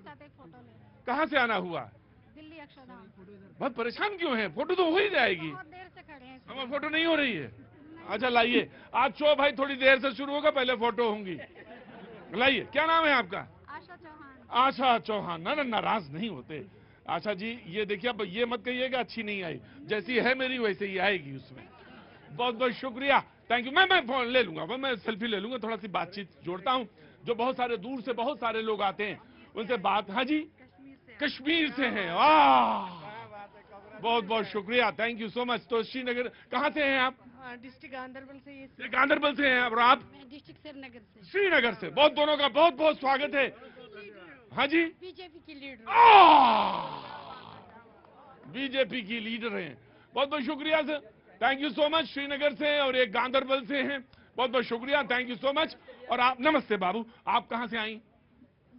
चाहते हैं, फोटो लेना। कहाँ से आना हुआ? दिल्ली अक्षरधाम। बहुत परेशान क्यों हैं? फोटो तो हो ही जाएगी। बहुत देर से खड़े हैं। हमारी फोटो नहीं हो रही है। अच्छा लाइए, आज शो भाई थोड़ी देर से शुरू होगा, पहले फोटो होंगी। लाइए, क्या नाम है आपका? आशा चौहान। आशा चौहान। ना नाराज नहीं होते। आशा जी ये देखिए, अब ये मत कहिएगा अच्छी नहीं आई, जैसी है मेरी वैसे ही आएगी उसमें। बहुत बहुत शुक्रिया, थैंक यू। मैं फोन ले लूंगा, मैं सेल्फी ले लूंगा, थोड़ा सी बातचीत जोड़ता हूँ। जो बहुत सारे दूर से बहुत सारे लोग आते हैं उनसे बात। हाँ जी, कश्मीर से हैं। वाह, बहुत बहुत शुक्रिया, थैंक यू सो मच। तो श्रीनगर कहाँ से हैं आप? डिस्ट्रिक्ट गांधरबल से। ये गांधरबल से हैं और आप? मैं डिस्ट्रिक्ट श्रीनगर से। श्रीनगर से। बहुत दोनों का बहुत बहुत स्वागत है। हाँ जी, बीजेपी की लीडर। बीजेपी की लीडर हैं। बहुत बहुत शुक्रिया sir, thank you so much. Srinagar से और एक गांधरबल से हैं। बहुत बहुत शुक्रिया, थैंक यू सो मच। और आप, नमस्ते बाबू, आप कहाँ से आई?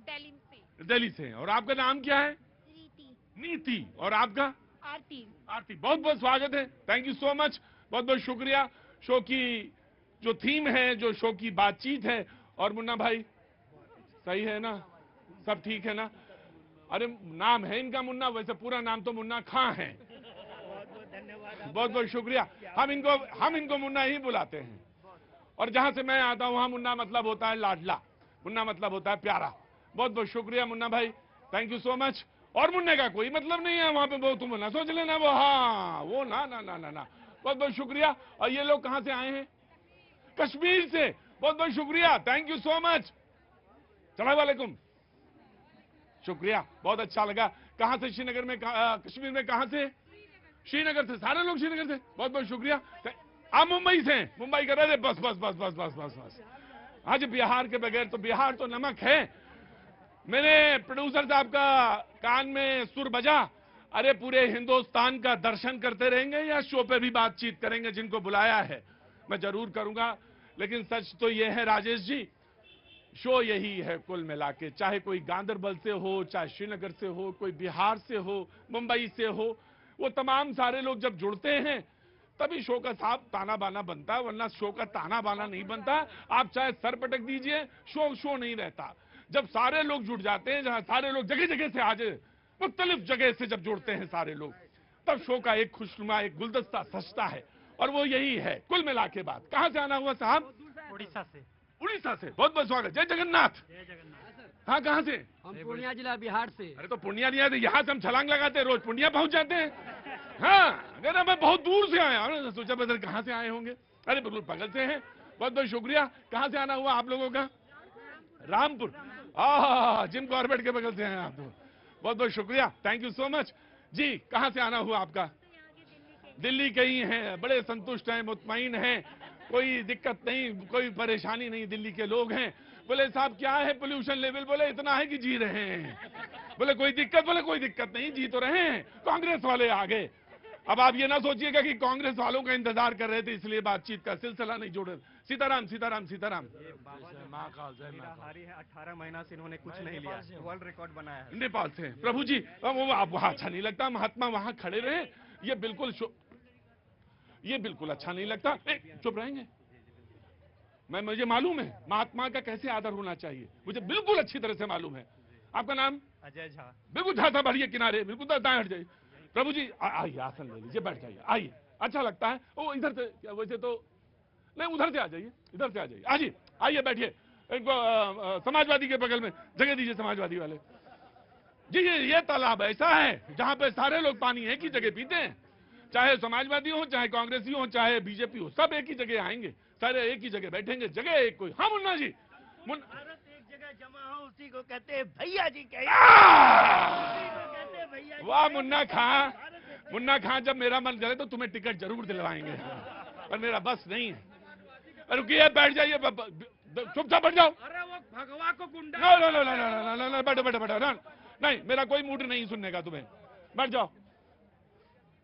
दिल्ली से। दिल्ली से। और आपका नाम क्या है? रीति। नीति। और आपका? आरती। आरती। बहुत बहुत स्वागत है, थैंक यू सो मच, बहुत बहुत शुक्रिया। शो की जो थीम है, जो शो की बातचीत है। और मुन्ना भाई सही है ना? सब ठीक है ना? अरे नाम है इनका मुन्ना, वैसे पूरा नाम तो मुन्ना खां है। बहुत बहुत शुक्रिया। हम इनको मुन्ना ही बुलाते हैं। और जहां से मैं आता हूं वहां मुन्ना मतलब होता है लाडला, मुन्ना मतलब होता है प्यारा। बहुत बहुत शुक्रिया मुन्ना भाई, थैंक यू सो मच। और मुन्ने का कोई मतलब नहीं है वहां पे, वो तुम ना सोच लेना वो, हाँ वो ना ना ना ना ना। बहुत बहुत शुक्रिया। और ये लोग कहां से आए हैं? कश्मीर से। बहुत बहुत शुक्रिया, थैंक यू सो मच। सलाम वालेकुम, शुक्रिया, बहुत अच्छा लगा। कहां से? श्रीनगर में, कश्मीर में कहां से? श्रीनगर से। सारे लोग श्रीनगर से। बहुत बहुत शुक्रिया। आप मुंबई से? मुंबई कर रहे? बस बस बस बस बस बस बस। आज बिहार के बगैर तो, बिहार तो नमक है। मेरे प्रोड्यूसर साहब का कान में सुर बजा, अरे पूरे हिंदुस्तान का दर्शन करते रहेंगे या शो पे भी बातचीत करेंगे? जिनको बुलाया है मैं जरूर करूंगा। लेकिन सच तो यह है राजेश जी, शो यही है कुल मिला के, चाहे कोई गांधरबल से हो, चाहे श्रीनगर से हो, कोई बिहार से हो, मुंबई से हो, वो तमाम सारे लोग जब जुड़ते हैं तभी शो का साफ ताना बाना बनता है, वरना शो का ताना बाना नहीं बनता। आप चाहे सर पटक दीजिए, शो नहीं रहता। जब सारे लोग जुड़ जाते हैं, जहां सारे लोग जगह जगह से आज मुख्तलिफ जगह से जब जुड़ते हैं सारे लोग, तब शो का एक खुशनुमा, एक गुलदस्ता सजता है। और वो यही है कुल मिला के बात। कहां से आना हुआ साहब? उड़ीसा से। उड़ीसा से। बहुत बहुत स्वागत। जय जगन्नाथ। जय जगन्नाथ। हाँ, कहाँ से? हम पूर्णिया जिला बिहार से। अरे तो पूर्णिया नहीं आते, यहाँ से हम छलांग लगाते हैं, रोज पूर्णिया पहुंच जाते हैं। हाँ, अगर मैं बहुत दूर से आया हूँ, सोचा बदल कहाँ से आए होंगे। अरे बिल्कुल बगल से हैं। बहुत बहुत शुक्रिया। कहाँ से आना हुआ आप लोगों का? रामपुर। जिम कॉर्बेट के बगल से हैं आप तो। बहुत बहुत शुक्रिया, थैंक यू सो मच जी। कहाँ से आना हुआ आपका? दिल्ली के ही हैं। बड़े संतुष्ट हैं, मुतमईन हैं, कोई दिक्कत नहीं, कोई परेशानी नहीं। दिल्ली के लोग हैं। बोले साहब क्या है पोल्यूशन लेवल? बोले इतना है कि जी रहे हैं। बोले कोई दिक्कत? बोले कोई दिक्कत नहीं, जी तो रहे हैं। कांग्रेस वाले आ गए। अब आप ये ना सोचिएगा कि कांग्रेस वालों का इंतजार कर रहे थे इसलिए बातचीत का सिलसिला नहीं जोड़े। सीताराम सीताराम सीताराम। महाकाल जय महाकाल। 18 महीना से इन्होंने कुछ नहीं लिया, वर्ल्ड रिकॉर्ड बनाया है। नेपाल से। प्रभु जी वो आप वहां अच्छा नहीं लगता, महात्मा वहां खड़े रहे, ये बिल्कुल ये बिल्कुल अच्छा नहीं लगता। चुप रहेंगे? मुझे मालूम है महात्मा का कैसे आदर होना चाहिए, मुझे बिल्कुल अच्छी तरह से मालूम है। आपका नाम? अजय झा। बिल्कुल झा साहब हटिए किनारे, बिल्कुल दाएं हट जाइए। प्रभु जी आइए, आसन ले लीजिए, बैठ जाइए, आइए, अच्छा लगता है। वो इधर से, वैसे तो नहीं, उधर से आ जाइए, इधर से आ जाइए, आइए आइए बैठिए। इनको समाजवादी के बगल में जगह दीजिए, समाजवादी वाले जी। ये तालाब ऐसा है जहां पे सारे लोग पानी एक ही जगह पीते हैं, चाहे समाजवादी हो, चाहे कांग्रेसी हो, चाहे बीजेपी हो, सब एक ही जगह आएंगे, सारे एक ही जगह बैठेंगे, जगह एक कोई। हाँ मुन्ना जी, भारत एक जगह जमा हो उसी को कहते हैं भैया जी कहे। वाह मुन्ना खां, मुन्ना खां, जब मेरा मन करे तो तुम्हें टिकट जरूर दिलवाएंगे, पर मेरा बस नहीं है। रुकिए, बैठ जाइए, चुपचाप बैठ जाओ। अरे वो भगवा को गुंडा। No no no no no no no, बैठो बैठो बैठो। नहीं, मेरा कोई मूड नहीं सुनने का, तुम्हें बैठ जाओ।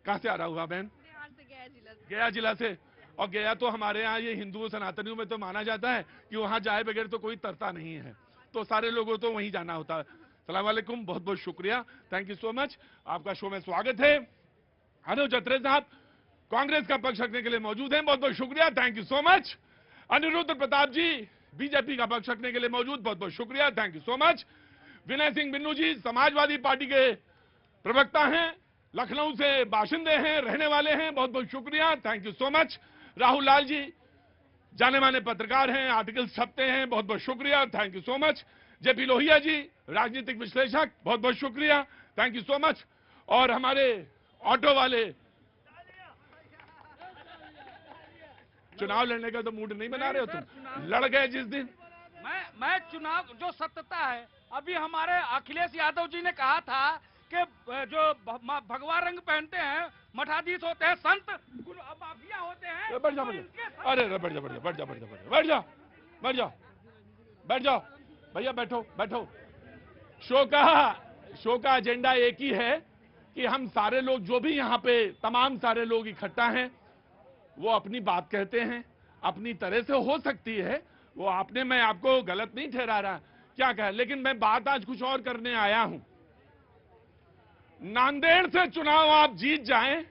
कहां से आ रहा हुआ बहन? बिहार से, गया जिला से। गया जिला से। और गया तो हमारे यहाँ ये हिंदुओं सनातनियों में तो माना जाता है कि वहां जाए बगैर तो कोई तरता नहीं है, तो सारे लोगों तो वहीं जाना होता है। सलाम वालेकुम, बहुत बहुत शुक्रिया, थैंक यू सो मच। आपका शो में स्वागत है। अनुज अत्रे साहब कांग्रेस का पक्ष रखने के लिए मौजूद हैं, बहुत बहुत शुक्रिया, thank you so much. Anirudh Pratap ji BJP का पक्ष रखने के लिए मौजूद, बहुत बहुत शुक्रिया, thank you so much. Vinay Singh Binnu ji Samajwadi Party के प्रवक्ता हैं, लखनऊ से बाशिंदे हैं, रहने वाले हैं, बहुत बहुत शुक्रिया, thank you so much. Rahul Lal ji जाने माने पत्रकार हैं, आर्टिकल छपते हैं, बहुत बहुत शुक्रिया, thank you so much. JP Lohia ji राजनीतिक विश्लेषक, बहुत बहुत शुक्रिया, थैंक यू सो मच। और हमारे ऑटो वाले, चुनाव लड़ने का तो मूड नहीं बना रहे हो तुम, लड़ गए जिस दिन। मैं चुनाव जो सत्यता है, अभी हमारे अखिलेश यादव जी ने कहा था कि जो भगवा रंग पहनते हैं मठाधीश होते हैं, संत माफिया होते हैं। बैठ जा, अरे बैठ जा, बैठ जा, बैठ जा, बैठ जा, बैठ जा, बैठ जा, बैठ जाओ भैया, बैठो बैठो। शो का एजेंडा एक ही है कि हम सारे लोग, जो भी यहाँ पे तमाम सारे लोग इकट्ठा हैं, वो अपनी बात कहते हैं, अपनी तरह से हो सकती है वो, आपने, मैं आपको गलत नहीं ठहरा रहा क्या कहा, लेकिन मैं बात आज कुछ और करने आया हूं। नांदेड़ से चुनाव आप जीत जाएं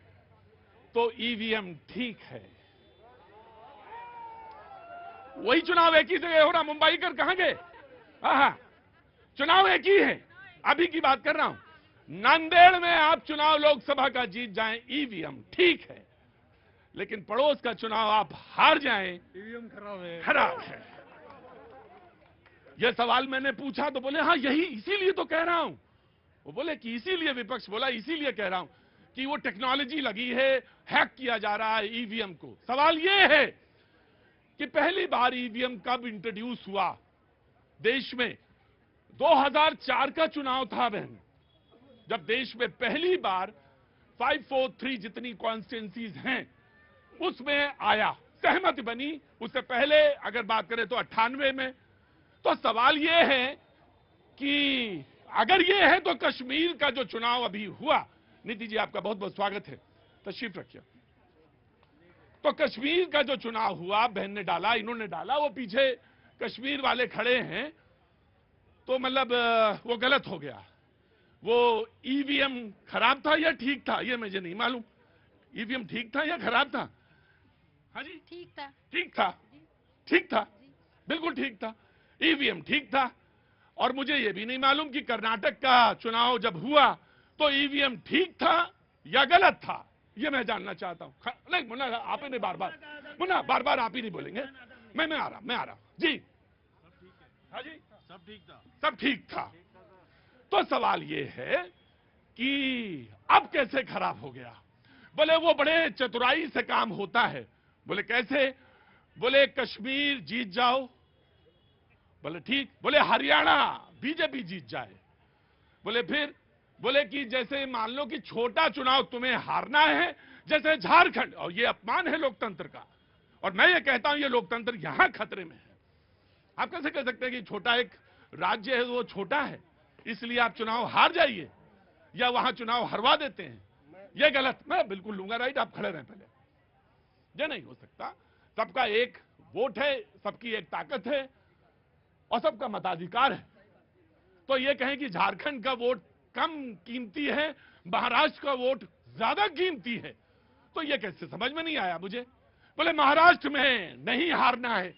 तो ईवीएम ठीक है, वही चुनाव एक ही जगह हो रहा, मुंबई कर कहां गए, चुनाव एक ही है, अभी की बात कर रहा हूं। नांदेड़ में आप चुनाव लोकसभा का जीत जाएं, ईवीएम ठीक है, लेकिन पड़ोस का चुनाव आप हार जाएं, ईवीएम खराब है। यह सवाल मैंने पूछा तो बोले हाँ यही, इसीलिए तो कह रहा हूं। वो बोले कि इसीलिए, विपक्ष बोला इसीलिए कह रहा हूं कि वो टेक्नोलॉजी लगी है, हैक किया जा रहा है ईवीएम को। सवाल यह है कि पहली बार ईवीएम कब इंट्रोड्यूस हुआ देश में? 2004 का चुनाव था बहन, जब देश में पहली बार 543 जितनी कॉन्स्टिट्यूंसीज हैं उसमें आया, सहमति बनी। उससे पहले अगर बात करें तो 98 में। तो सवाल यह है कि अगर यह है तो कश्मीर का जो चुनाव अभी हुआ, नीति जी आपका बहुत बहुत स्वागत है, तशरीफ रखिए। तो कश्मीर का जो चुनाव हुआ, बहन ने डाला, इन्होंने डाला, वो पीछे कश्मीर वाले खड़े हैं, तो मतलब वो गलत हो गया। वो ईवीएम खराब था या ठीक था ये मुझे नहीं मालूम। ईवीएम ठीक था या खराब था? हाँ जी, ठीक था, ठीक था, ठीक था, बिल्कुल ठीक था, ईवीएम ठीक था। और मुझे यह भी नहीं मालूम कि कर्नाटक का चुनाव जब हुआ तो ईवीएम ठीक था या गलत था, ये मैं जानना चाहता हूं। नहीं मुन्ना, आप ही नहीं मुन्ना बार बार आप ही नहीं बोलेंगे, मैं आ रहा जी। हाँ जी, सब ठीक था, सब ठीक था। तो सवाल ये है कि अब कैसे खराब हो गया? बोले वो बड़े चतुराई से काम होता है। बोले कैसे? बोले कश्मीर जीत जाओ, बोले ठीक, बोले हरियाणा बीजेपी जीत जाए, बोले फिर, बोले कि जैसे मान लो कि छोटा चुनाव तुम्हें हारना है जैसे झारखंड, और ये अपमान है लोकतंत्र का, और मैं ये कहता हूं ये लोकतंत्र यहां खतरे में है। आप कैसे कह सकते हैं कि छोटा एक राज्य है वो छोटा है इसलिए आप चुनाव हार जाइए या वहां चुनाव हरवा देते हैं, ये गलत। मैं बिल्कुल लूंगा राइट, आप खड़े रहें पहले, ये नहीं हो सकता। सबका एक वोट है, सबकी एक ताकत है और सबका मताधिकार है। तो ये कहें कि झारखंड का वोट कम कीमती है, महाराष्ट्र का वोट ज्यादा कीमती है, तो ये कैसे समझ में नहीं आया मुझे। बोले महाराष्ट्र में नहीं हारना है,